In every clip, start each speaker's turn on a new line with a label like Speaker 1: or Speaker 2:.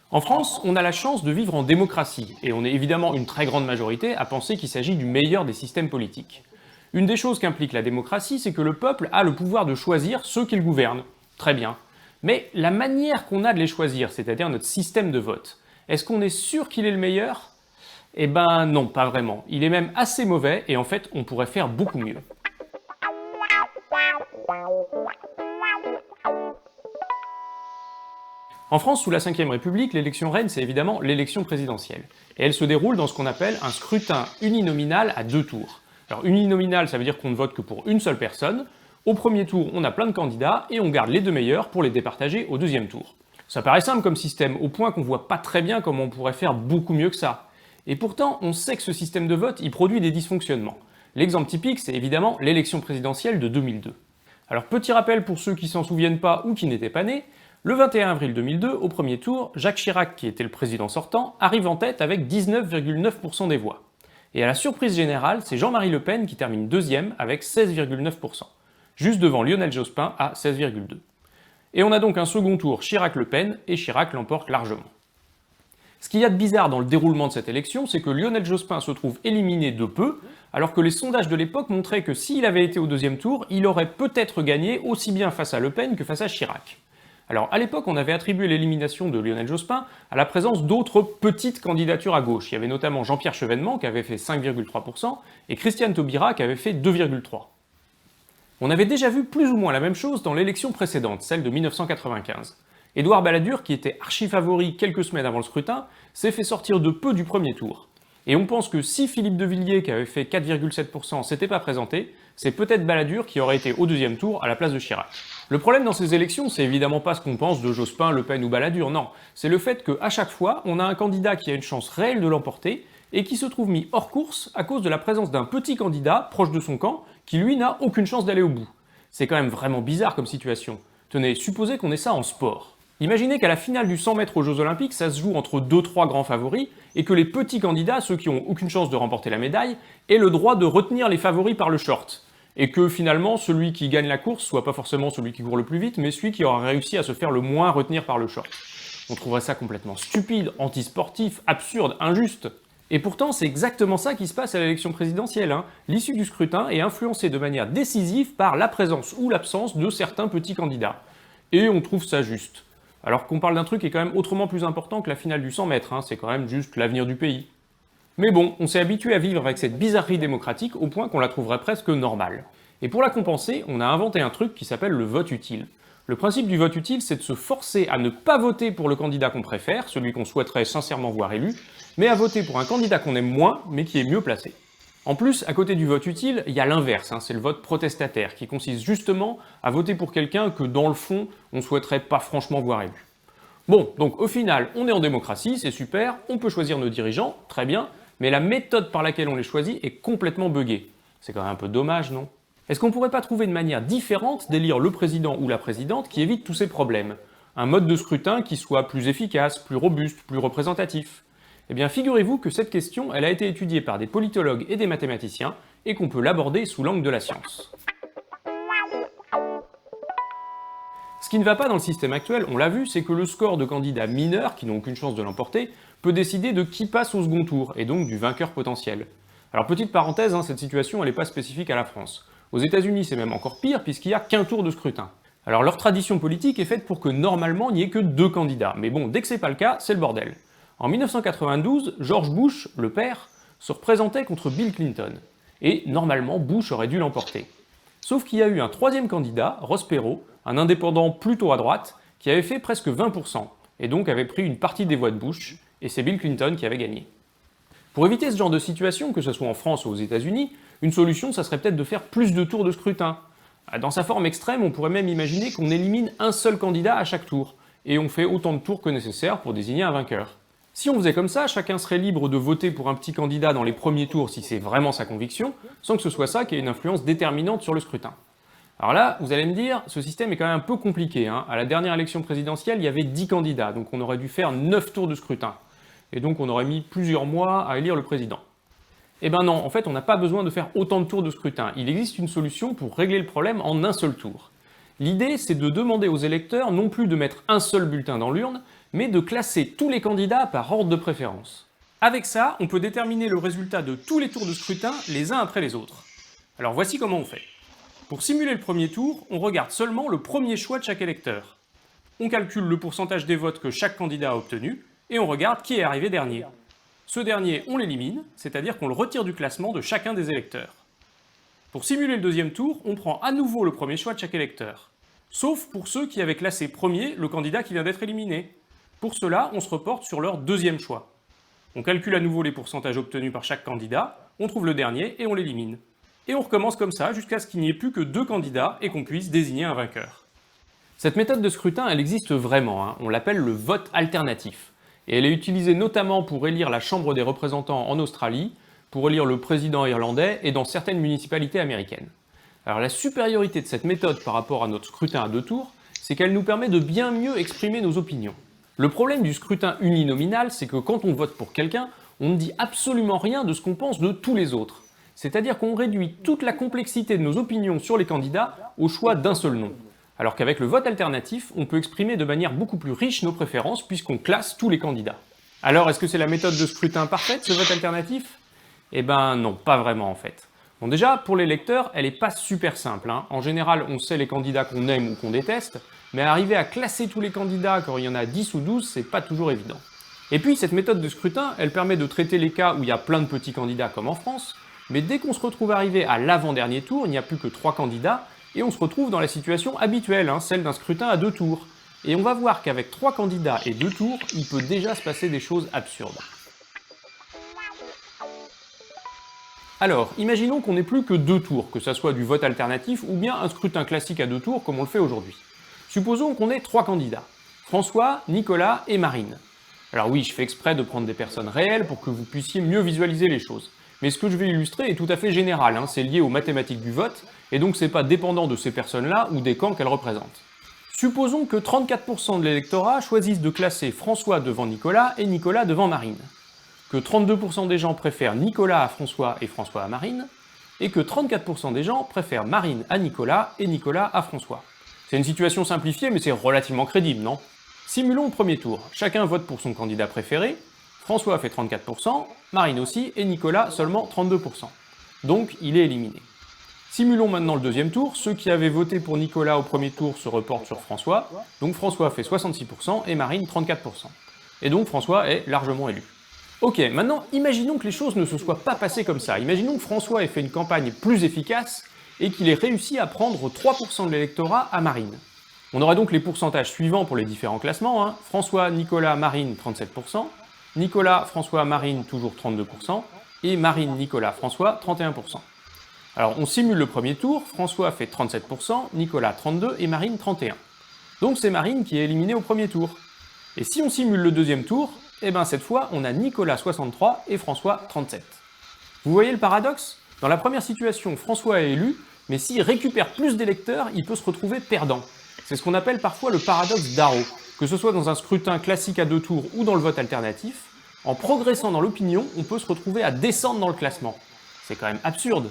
Speaker 1: En France, on a la chance de vivre en démocratie, et on est évidemment une très grande majorité à penser qu'il s'agit du meilleur des systèmes politiques. Une des choses qu'implique la démocratie, c'est que le peuple a le pouvoir de choisir ceux qu'il gouverne. Très bien. Mais la manière qu'on a de les choisir, c'est-à-dire notre système de vote, est-ce qu'on est sûr qu'il est le meilleur? Eh ben non, pas vraiment. Il est même assez mauvais, et en fait, on pourrait faire beaucoup mieux. En France, sous la Ve République, l'élection reine, c'est évidemment l'élection présidentielle. Et elle se déroule dans ce qu'on appelle un scrutin uninominal à 2 tours. Alors uninominal, ça veut dire qu'on ne vote que pour une seule personne. Au premier tour, on a plein de candidats et on garde les 2 meilleurs pour les départager au deuxième tour. Ça paraît simple comme système, au point qu'on voit pas très bien comment on pourrait faire beaucoup mieux que ça. Et pourtant, on sait que ce système de vote, il produit des dysfonctionnements. L'exemple typique, c'est évidemment l'élection présidentielle de 2002. Alors petit rappel pour ceux qui s'en souviennent pas ou qui n'étaient pas nés, le 21 avril 2002, au premier tour, Jacques Chirac, qui était le président sortant, arrive en tête avec 19,9% des voix. Et à la surprise générale, c'est Jean-Marie Le Pen qui termine deuxième avec 16,9%, juste devant Lionel Jospin à 16,2%. Et on a donc un second tour Chirac-Le Pen, et Chirac l'emporte largement. Ce qu'il y a de bizarre dans le déroulement de cette élection, c'est que Lionel Jospin se trouve éliminé de peu, alors que les sondages de l'époque montraient que s'il avait été au deuxième tour, il aurait peut-être gagné aussi bien face à Le Pen que face à Chirac. Alors à l'époque, on avait attribué l'élimination de Lionel Jospin à la présence d'autres petites candidatures à gauche. Il y avait notamment Jean-Pierre Chevènement qui avait fait 5,3% et Christiane Taubira qui avait fait 2,3%. On avait déjà vu plus ou moins la même chose dans l'élection précédente, celle de 1995. Édouard Balladur, qui était archi-favori quelques semaines avant le scrutin, s'est fait sortir de peu du premier tour. Et on pense que si Philippe de Villiers, qui avait fait 4,7%, s'était pas présenté, c'est peut-être Balladur qui aurait été au deuxième tour à la place de Chirac. Le problème dans ces élections, c'est évidemment pas ce qu'on pense de Jospin, Le Pen ou Balladur, non. C'est le fait qu'à chaque fois, on a un candidat qui a une chance réelle de l'emporter et qui se trouve mis hors course à cause de la présence d'un petit candidat proche de son camp qui lui n'a aucune chance d'aller au bout. C'est quand même vraiment bizarre comme situation. Tenez, supposez qu'on ait ça en sport. Imaginez qu'à la finale du 100 mètres aux Jeux Olympiques, ça se joue entre 2-3 grands favoris, et que les petits candidats, ceux qui n'ont aucune chance de remporter la médaille, aient le droit de retenir les favoris par le short. Et que finalement, celui qui gagne la course soit pas forcément celui qui court le plus vite, mais celui qui aura réussi à se faire le moins retenir par le short. On trouverait ça complètement stupide, antisportif, absurde, injuste. Et pourtant, c'est exactement ça qui se passe à l'élection présidentielle. L'issue du scrutin est influencée de manière décisive par la présence ou l'absence de certains petits candidats. Et on trouve ça juste. Alors qu'on parle d'un truc qui est quand même autrement plus important que la finale du 100 mètres, c'est quand même juste l'avenir du pays. Mais bon, on s'est habitué à vivre avec cette bizarrerie démocratique au point qu'on la trouverait presque normale. Et pour la compenser, on a inventé un truc qui s'appelle le vote utile. Le principe du vote utile, c'est de se forcer à ne pas voter pour le candidat qu'on préfère, celui qu'on souhaiterait sincèrement voir élu, mais à voter pour un candidat qu'on aime moins, mais qui est mieux placé. En plus, à côté du vote utile, il y a l'inverse, c'est le vote protestataire, qui consiste justement à voter pour quelqu'un que, dans le fond, on souhaiterait pas franchement voir élu. Bon, donc au final, on est en démocratie, c'est super, on peut choisir nos dirigeants, très bien, mais la méthode par laquelle on les choisit est complètement buggée. C'est quand même un peu dommage, non? Est-ce qu'on pourrait pas trouver une manière différente d'élire le président ou la présidente qui évite tous ces problèmes? Un mode de scrutin qui soit plus efficace, plus robuste, plus représentatif? Eh bien, figurez-vous que cette question, elle a été étudiée par des politologues et des mathématiciens, et qu'on peut l'aborder sous l'angle de la science. Ce qui ne va pas dans le système actuel, on l'a vu, c'est que le score de candidats mineurs, qui n'ont aucune chance de l'emporter, peut décider de qui passe au second tour, et donc du vainqueur potentiel. Alors petite parenthèse, cette situation elle n'est pas spécifique à la France. Aux États-Unis c'est même encore pire, puisqu'il n'y a qu'un tour de scrutin. Alors leur tradition politique est faite pour que normalement il n'y ait que 2 candidats, mais bon, dès que c'est pas le cas, c'est le bordel. En 1992, George Bush, le père, se représentait contre Bill Clinton. Et normalement, Bush aurait dû l'emporter. Sauf qu'il y a eu un troisième candidat, Ross Perot, un indépendant plutôt à droite, qui avait fait presque 20%, et donc avait pris une partie des voix de Bush, et c'est Bill Clinton qui avait gagné. Pour éviter ce genre de situation, que ce soit en France ou aux États-Unis, une solution, ça serait peut-être de faire plus de tours de scrutin. Dans sa forme extrême, on pourrait même imaginer qu'on élimine un seul candidat à chaque tour, et on fait autant de tours que nécessaire pour désigner un vainqueur. Si on faisait comme ça, chacun serait libre de voter pour un petit candidat dans les premiers tours si c'est vraiment sa conviction, sans que ce soit ça qui ait une influence déterminante sur le scrutin. Alors là, vous allez me dire, ce système est quand même un peu compliqué. À la dernière élection présidentielle, il y avait 10 candidats, donc on aurait dû faire 9 tours de scrutin. Et donc on aurait mis plusieurs mois à élire le président. Eh ben non, en fait on n'a pas besoin de faire autant de tours de scrutin. Il existe une solution pour régler le problème en un seul tour. L'idée, c'est de demander aux électeurs non plus de mettre un seul bulletin dans l'urne, mais de classer tous les candidats par ordre de préférence. Avec ça, on peut déterminer le résultat de tous les tours de scrutin les uns après les autres. Alors voici comment on fait. Pour simuler le premier tour, on regarde seulement le premier choix de chaque électeur. On calcule le pourcentage des votes que chaque candidat a obtenu, et on regarde qui est arrivé dernier. Ce dernier, on l'élimine, c'est-à-dire qu'on le retire du classement de chacun des électeurs. Pour simuler le deuxième tour, on prend à nouveau le premier choix de chaque électeur. Sauf pour ceux qui avaient classé premier le candidat qui vient d'être éliminé. Pour cela, on se reporte sur leur deuxième choix. On calcule à nouveau les pourcentages obtenus par chaque candidat, on trouve le dernier et on l'élimine. Et on recommence comme ça jusqu'à ce qu'il n'y ait plus que 2 candidats et qu'on puisse désigner un vainqueur. Cette méthode de scrutin, elle existe vraiment, on l'appelle le vote alternatif. Et elle est utilisée notamment pour élire la Chambre des représentants en Australie, pour élire le président irlandais et dans certaines municipalités américaines. Alors la supériorité de cette méthode par rapport à notre scrutin à 2 tours, c'est qu'elle nous permet de bien mieux exprimer nos opinions. Le problème du scrutin uninominal, c'est que quand on vote pour quelqu'un, on ne dit absolument rien de ce qu'on pense de tous les autres. C'est-à-dire qu'on réduit toute la complexité de nos opinions sur les candidats au choix d'un seul nom. Alors qu'avec le vote alternatif, on peut exprimer de manière beaucoup plus riche nos préférences puisqu'on classe tous les candidats. Alors est-ce que c'est la méthode de scrutin parfaite, ce vote alternatif? Eh ben non, pas vraiment en fait. Bon déjà, pour les lecteurs, elle n'est pas super simple. En général, on sait les candidats qu'on aime ou qu'on déteste, mais arriver à classer tous les candidats quand il y en a 10 ou 12, c'est pas toujours évident. Et puis cette méthode de scrutin, elle permet de traiter les cas où il y a plein de petits candidats comme en France, mais dès qu'on se retrouve arrivé à l'avant-dernier tour, il n'y a plus que 3 candidats, et on se retrouve dans la situation habituelle, celle d'un scrutin à 2 tours. Et on va voir qu'avec 3 candidats et 2 tours, il peut déjà se passer des choses absurdes. Alors, imaginons qu'on n'ait plus que 2 tours, que ça soit du vote alternatif ou bien un scrutin classique à 2 tours comme on le fait aujourd'hui. Supposons qu'on ait 3 candidats, François, Nicolas et Marine. Alors oui, je fais exprès de prendre des personnes réelles pour que vous puissiez mieux visualiser les choses. Mais ce que je vais illustrer est tout à fait général, c'est lié aux mathématiques du vote, et donc c'est pas dépendant de ces personnes-là ou des camps qu'elles représentent. Supposons que 34% de l'électorat choisissent de classer François devant Nicolas et Nicolas devant Marine, que 32% des gens préfèrent Nicolas à François et François à Marine, et que 34% des gens préfèrent Marine à Nicolas et Nicolas à François. C'est une situation simplifiée, mais c'est relativement crédible, non? Simulons le premier tour. Chacun vote pour son candidat préféré. François fait 34%, Marine aussi, et Nicolas seulement 32%. Donc, il est éliminé. Simulons maintenant le deuxième tour. Ceux qui avaient voté pour Nicolas au premier tour se reportent sur François. Donc François fait 66% et Marine 34%. Et donc François est largement élu. Ok, maintenant, imaginons que les choses ne se soient pas passées comme ça. Imaginons que François ait fait une campagne plus efficace et qu'il ait réussi à prendre 3% de l'électorat à Marine. On aura donc les pourcentages suivants pour les différents classements. François, Nicolas, Marine, 37%. Nicolas, François, Marine, toujours 32%. Et Marine, Nicolas, François, 31%. Alors, on simule le premier tour. François fait 37%, Nicolas 32% et Marine 31%. Donc c'est Marine qui est éliminée au premier tour. Et si on simule le deuxième tour, eh ben cette fois, on a Nicolas 63 et François 37. Vous voyez le paradoxe? Dans la première situation, François est élu, mais s'il récupère plus d'électeurs, il peut se retrouver perdant. C'est ce qu'on appelle parfois le paradoxe d'Arrow. Que ce soit dans un scrutin classique à 2 tours ou dans le vote alternatif, en progressant dans l'opinion, on peut se retrouver à descendre dans le classement. C'est quand même absurde.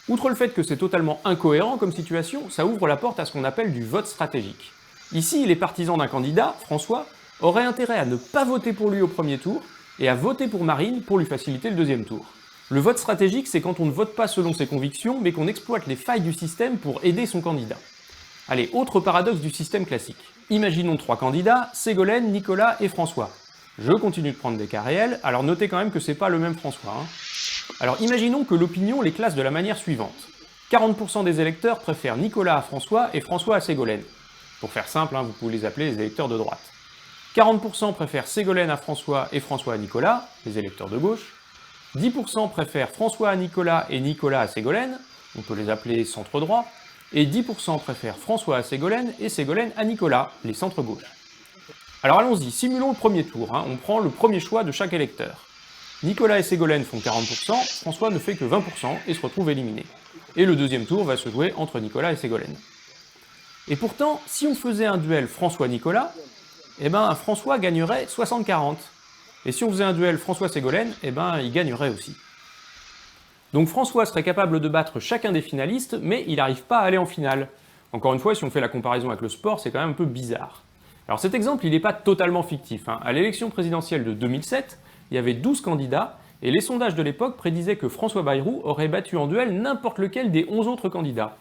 Speaker 1: Outre le fait que c'est totalement incohérent comme situation, ça ouvre la porte à ce qu'on appelle du vote stratégique. Ici, les partisans d'un candidat, François, auraient intérêt à ne pas voter pour lui au premier tour et à voter pour Marine pour lui faciliter le deuxième tour. Le vote stratégique, c'est quand on ne vote pas selon ses convictions, mais qu'on exploite les failles du système pour aider son candidat. Allez, autre paradoxe du système classique. Imaginons 3 candidats, Ségolène, Nicolas et François. Je continue de prendre des cas réels, alors notez quand même que c'est pas le même François. Alors imaginons que l'opinion les classe de la manière suivante. 40% des électeurs préfèrent Nicolas à François et François à Ségolène. Pour faire simple, vous pouvez les appeler les électeurs de droite. 40% préfèrent Ségolène à François et François à Nicolas, les électeurs de gauche. 10% préfèrent François à Nicolas et Nicolas à Ségolène, on peut les appeler centre droit. Et 10% préfèrent François à Ségolène et Ségolène à Nicolas, les centres gauche. Alors allons-y, simulons le premier tour, on prend le premier choix de chaque électeur. Nicolas et Ségolène font 40%, François ne fait que 20% et se retrouve éliminé. Et le deuxième tour va se jouer entre Nicolas et Ségolène. Et pourtant, si on faisait un duel François-Nicolas, François gagnerait 60-40. Et si on faisait un duel François-Ségolène, il gagnerait aussi. Donc François serait capable de battre chacun des finalistes, mais il n'arrive pas à aller en finale. Encore une fois, si on fait la comparaison avec le sport, c'est quand même un peu bizarre. Alors cet exemple, il n'est pas totalement fictif, hein. À l'élection présidentielle de 2007, il y avait 12 candidats, et les sondages de l'époque prédisaient que François Bayrou aurait battu en duel n'importe lequel des 11 autres candidats.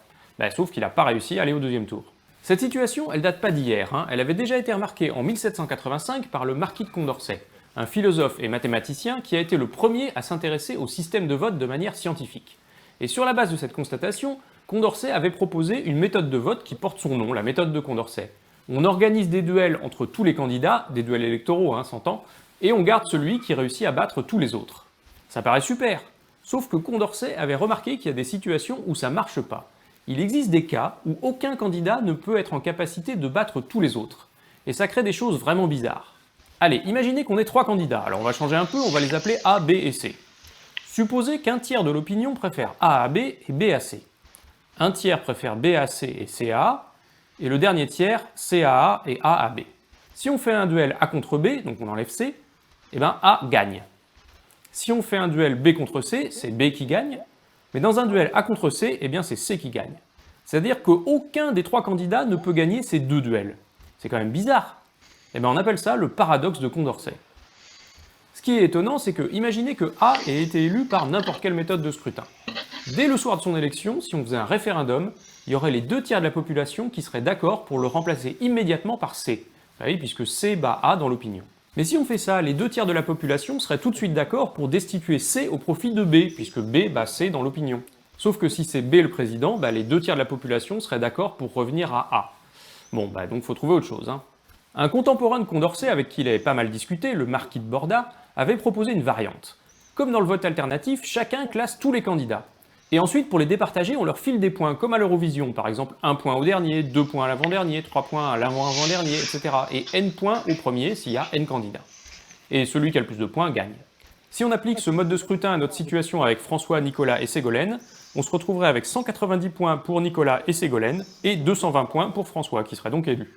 Speaker 1: Sauf qu'il n'a pas réussi à aller au deuxième tour. Cette situation, elle date pas d'hier, hein. Elle avait déjà été remarquée en 1785 par le marquis de Condorcet, un philosophe et mathématicien qui a été le premier à s'intéresser au système de vote de manière scientifique. Et sur la base de cette constatation, Condorcet avait proposé une méthode de vote qui porte son nom, la méthode de Condorcet. On organise des duels entre tous les candidats, des duels électoraux, hein, s'entend, et on garde celui qui réussit à battre tous les autres. Ça paraît super, sauf que Condorcet avait remarqué qu'il y a des situations où ça marche pas. Il existe des cas où aucun candidat ne peut être en capacité de battre tous les autres. Et ça crée des choses vraiment bizarres. Allez, imaginez qu'on ait 3 candidats, alors on va changer un peu, on va les appeler A, B et C. Supposez qu'un tiers de l'opinion préfère A à B et B à C. Un tiers préfère B à C et C à A, et le dernier tiers, C à A et A à B. Si on fait un duel A contre B, donc on enlève C, A gagne. Si on fait un duel B contre C, c'est B qui gagne, mais dans un duel A contre C, c'est C qui gagne. C'est-à-dire qu'aucun des 3 candidats ne peut gagner ces 2 duels. C'est quand même bizarre. On appelle ça le paradoxe de Condorcet. Ce qui est étonnant, c'est que, imaginez que A ait été élu par n'importe quelle méthode de scrutin. Dès le soir de son élection, si on faisait un référendum, il y aurait les 2 tiers de la population qui seraient d'accord pour le remplacer immédiatement par C. Oui, puisque C bat A dans l'opinion. Mais si on fait ça, les 2 tiers de la population seraient tout de suite d'accord pour destituer C au profit de B, puisque B bat C dans l'opinion. Sauf que si c'est B le président, les 2 tiers de la population seraient d'accord pour revenir à A. Donc faut trouver autre chose, hein. Un contemporain de Condorcet avec qui il avait pas mal discuté, le marquis de Borda, avait proposé une variante. Comme dans le vote alternatif, chacun classe tous les candidats. Et ensuite, pour les départager, on leur file des points, comme à l'Eurovision, par exemple 1 point au dernier, 2 points à l'avant-dernier, 3 points à l'avant-avant-dernier, etc. Et n points au premier s'il y a n candidats. Et celui qui a le plus de points gagne. Si on applique ce mode de scrutin à notre situation avec François, Nicolas et Ségolène, on se retrouverait avec 190 points pour Nicolas et Ségolène, et 220 points pour François, qui serait donc élu.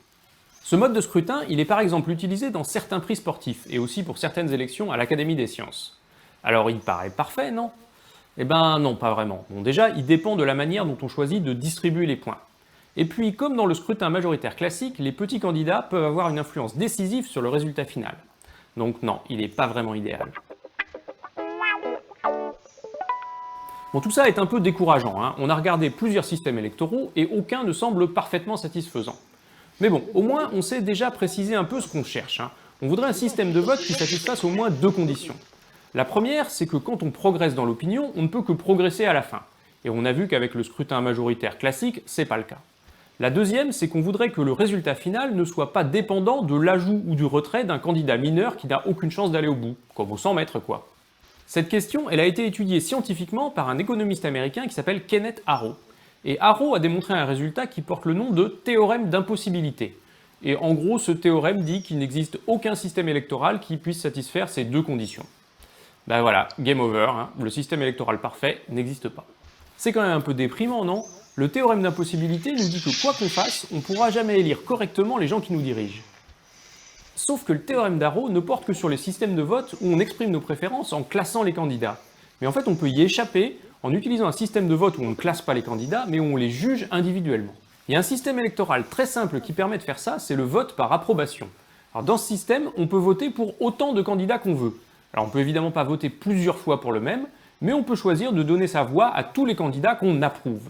Speaker 1: Ce mode de scrutin, il est par exemple utilisé dans certains prix sportifs, et aussi pour certaines élections à l'Académie des sciences. Alors il paraît parfait, non ? Non, pas vraiment. Déjà, il dépend de la manière dont on choisit de distribuer les points. Et puis, comme dans le scrutin majoritaire classique, les petits candidats peuvent avoir une influence décisive sur le résultat final. Donc non, il n'est pas vraiment idéal. Tout ça est un peu décourageant, hein. On a regardé plusieurs systèmes électoraux et aucun ne semble parfaitement satisfaisant. Mais au moins on sait déjà préciser un peu ce qu'on cherche, hein. On voudrait un système de vote qui satisfasse au moins 2 conditions. La première, c'est que quand on progresse dans l'opinion, on ne peut que progresser à la fin. Et on a vu qu'avec le scrutin majoritaire classique, c'est pas le cas. La deuxième, c'est qu'on voudrait que le résultat final ne soit pas dépendant de l'ajout ou du retrait d'un candidat mineur qui n'a aucune chance d'aller au bout, comme au 100 mètres quoi. Cette question, elle a été étudiée scientifiquement par un économiste américain qui s'appelle Kenneth Arrow. Et Arrow a démontré un résultat qui porte le nom de théorème d'impossibilité. Et en gros, ce théorème dit qu'il n'existe aucun système électoral qui puisse satisfaire ces 2 conditions. Voilà, game over, hein. Le système électoral parfait n'existe pas. C'est quand même un peu déprimant, non ? Le théorème d'impossibilité nous dit que quoi qu'on fasse, on ne pourra jamais élire correctement les gens qui nous dirigent. Sauf que le théorème d'Arrow ne porte que sur les systèmes de vote où on exprime nos préférences en classant les candidats. Mais en fait, on peut y échapper en utilisant un système de vote où on ne classe pas les candidats, mais où on les juge individuellement. Il y a un système électoral très simple qui permet de faire ça, c'est le vote par approbation. Alors dans ce système, on peut voter pour autant de candidats qu'on veut. Alors on peut évidemment pas voter plusieurs fois pour le même, mais on peut choisir de donner sa voix à tous les candidats qu'on approuve.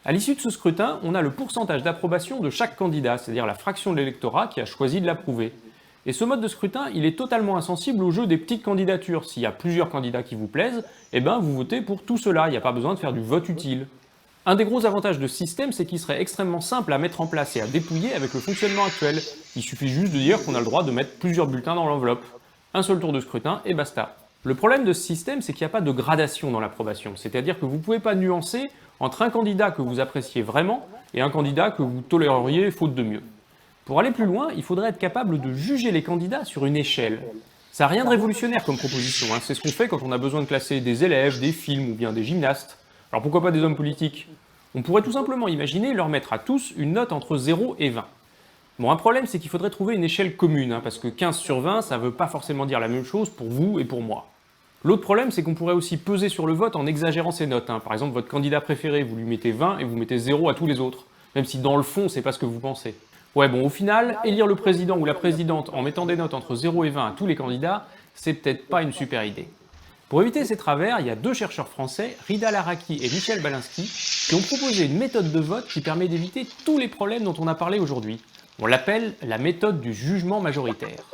Speaker 1: À l'issue de ce scrutin, on a le pourcentage d'approbation de chaque candidat, c'est-à-dire la fraction de l'électorat qui a choisi de l'approuver. Et ce mode de scrutin, il est totalement insensible au jeu des petites candidatures. S'il y a plusieurs candidats qui vous plaisent, vous votez pour tout cela, il n'y a pas besoin de faire du vote utile. Un des gros avantages de ce système, c'est qu'il serait extrêmement simple à mettre en place et à dépouiller avec le fonctionnement actuel. Il suffit juste de dire qu'on a le droit de mettre plusieurs bulletins dans l'enveloppe. Un seul tour de scrutin et basta. Le problème de ce système, c'est qu'il n'y a pas de gradation dans l'approbation, c'est-à-dire que vous ne pouvez pas nuancer entre un candidat que vous appréciez vraiment et un candidat que vous toléreriez faute de mieux. Pour aller plus loin, il faudrait être capable de juger les candidats sur une échelle. Ça n'a rien de révolutionnaire comme proposition, hein. C'est ce qu'on fait quand on a besoin de classer des élèves, des films ou bien des gymnastes. Alors pourquoi pas des hommes politiques ? On pourrait tout simplement imaginer leur mettre à tous une note entre 0 et 20. Un problème, c'est qu'il faudrait trouver une échelle commune, hein, parce que 15 sur 20, ça ne veut pas forcément dire la même chose pour vous et pour moi. L'autre problème, c'est qu'on pourrait aussi peser sur le vote en exagérant ces notes, hein. Par exemple, votre candidat préféré, vous lui mettez 20 et vous mettez 0 à tous les autres, même si dans le fond, c'est pas ce que vous pensez. Ouais, bon, au final, élire le président ou la présidente en mettant des notes entre 0 et 20 à tous les candidats, c'est peut-être pas une super idée. Pour éviter ces travers, il y a deux chercheurs français, Rida Laraki et Michel Balinski, qui ont proposé une méthode de vote qui permet d'éviter tous les problèmes dont on a parlé aujourd'hui. On l'appelle la méthode du jugement majoritaire.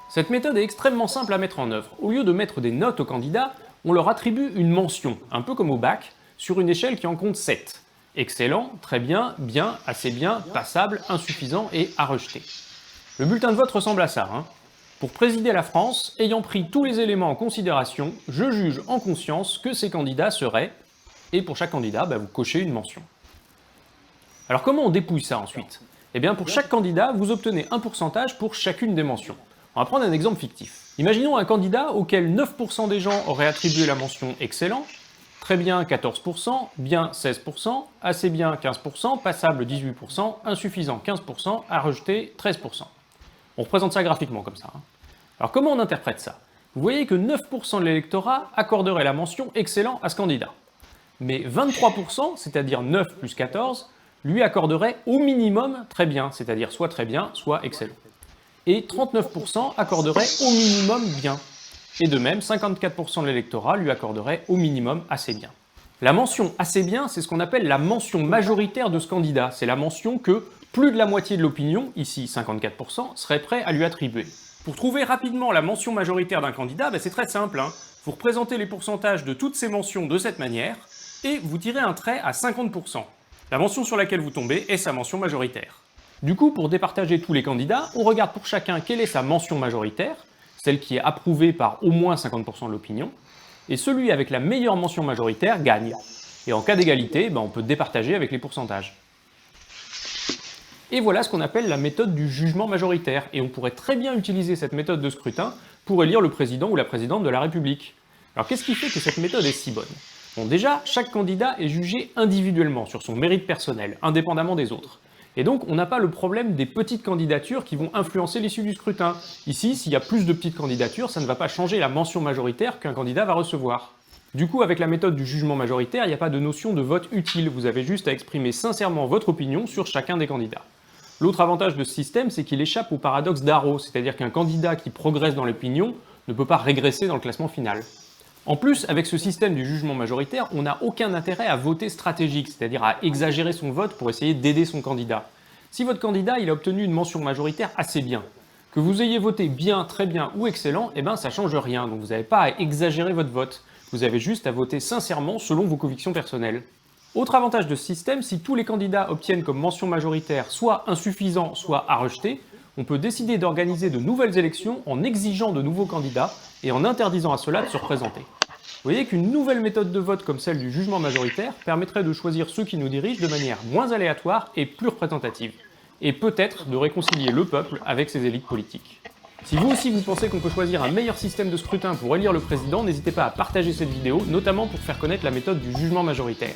Speaker 1: Cette méthode est extrêmement simple à mettre en œuvre. Au lieu de mettre des notes aux candidats, on leur attribue une mention, un peu comme au bac, sur une échelle qui en compte 7. Excellent, très bien, bien, assez bien, passable, insuffisant et à rejeter. Le bulletin de vote ressemble à ça. Pour présider la France, ayant pris tous les éléments en considération, je juge en conscience que ces candidats seraient... Et pour chaque candidat, vous cochez une mention. Alors comment on dépouille ça ensuite? Eh bien pour chaque candidat, vous obtenez un pourcentage pour chacune des mentions. On va prendre un exemple fictif. Imaginons un candidat auquel 9% des gens auraient attribué la mention « excellent », très bien 14%, bien 16%, assez bien 15%, passable 18%, insuffisant 15%, à rejeter 13%. On représente ça graphiquement comme ça. Alors comment on interprète ça? Vous voyez que 9% de l'électorat accorderait la mention « excellent » à ce candidat. Mais 23%, c'est-à-dire 9 plus 14, lui accorderait au minimum « très bien », c'est-à-dire soit très bien, soit excellent. Et 39% accorderait au minimum « bien ». Et de même, 54% de l'électorat lui accorderait au minimum « assez bien ». La mention « assez bien », c'est ce qu'on appelle la mention majoritaire de ce candidat. C'est la mention que plus de la moitié de l'opinion, ici 54%, serait prêt à lui attribuer. Pour trouver rapidement la mention majoritaire d'un candidat, c'est très simple. Vous représentez les pourcentages de toutes ces mentions de cette manière, et vous tirez un trait à 50%. La mention sur laquelle vous tombez est sa mention majoritaire. Du coup, pour départager tous les candidats, on regarde pour chacun quelle est sa mention majoritaire, celle qui est approuvée par au moins 50% de l'opinion, et celui avec la meilleure mention majoritaire gagne. Et en cas d'égalité, on peut départager avec les pourcentages. Et voilà ce qu'on appelle la méthode du jugement majoritaire, et on pourrait très bien utiliser cette méthode de scrutin pour élire le président ou la présidente de la République. Alors qu'est-ce qui fait que cette méthode est si bonne? Bon, déjà, chaque candidat est jugé individuellement sur son mérite personnel, indépendamment des autres. Et donc, on n'a pas le problème des petites candidatures qui vont influencer l'issue du scrutin. Ici, s'il y a plus de petites candidatures, ça ne va pas changer la mention majoritaire qu'un candidat va recevoir. Du coup, avec la méthode du jugement majoritaire, il n'y a pas de notion de vote utile, vous avez juste à exprimer sincèrement votre opinion sur chacun des candidats. L'autre avantage de ce système, c'est qu'il échappe au paradoxe d'Arrow, c'est-à-dire qu'un candidat qui progresse dans l'opinion ne peut pas régresser dans le classement final. En plus, avec ce système du jugement majoritaire, on n'a aucun intérêt à voter stratégique, c'est-à-dire à exagérer son vote pour essayer d'aider son candidat. Si votre candidat a obtenu une mention majoritaire assez bien, que vous ayez voté bien, très bien ou excellent, ça change rien, donc vous n'avez pas à exagérer votre vote. Vous avez juste à voter sincèrement selon vos convictions personnelles. Autre avantage de ce système, si tous les candidats obtiennent comme mention majoritaire soit insuffisant, soit à rejeter, on peut décider d'organiser de nouvelles élections en exigeant de nouveaux candidats et en interdisant à ceux-là de se représenter. Vous voyez qu'une nouvelle méthode de vote comme celle du jugement majoritaire permettrait de choisir ceux qui nous dirigent de manière moins aléatoire et plus représentative, et peut-être de réconcilier le peuple avec ses élites politiques. Si vous aussi vous pensez qu'on peut choisir un meilleur système de scrutin pour élire le président, n'hésitez pas à partager cette vidéo, notamment pour faire connaître la méthode du jugement majoritaire.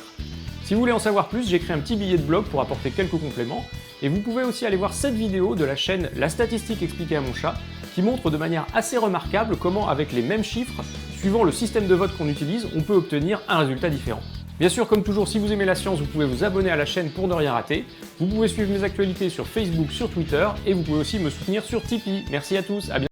Speaker 1: Si vous voulez en savoir plus, j'ai écrit un petit billet de blog pour apporter quelques compléments, et vous pouvez aussi aller voir cette vidéo de la chaîne La Statistique expliquée à mon chat, qui montre de manière assez remarquable comment, avec les mêmes chiffres, suivant le système de vote qu'on utilise, on peut obtenir un résultat différent. Bien sûr, comme toujours, si vous aimez la science, vous pouvez vous abonner à la chaîne pour ne rien rater. Vous pouvez suivre mes actualités sur Facebook, sur Twitter, et vous pouvez aussi me soutenir sur Tipeee. Merci à tous, à bientôt.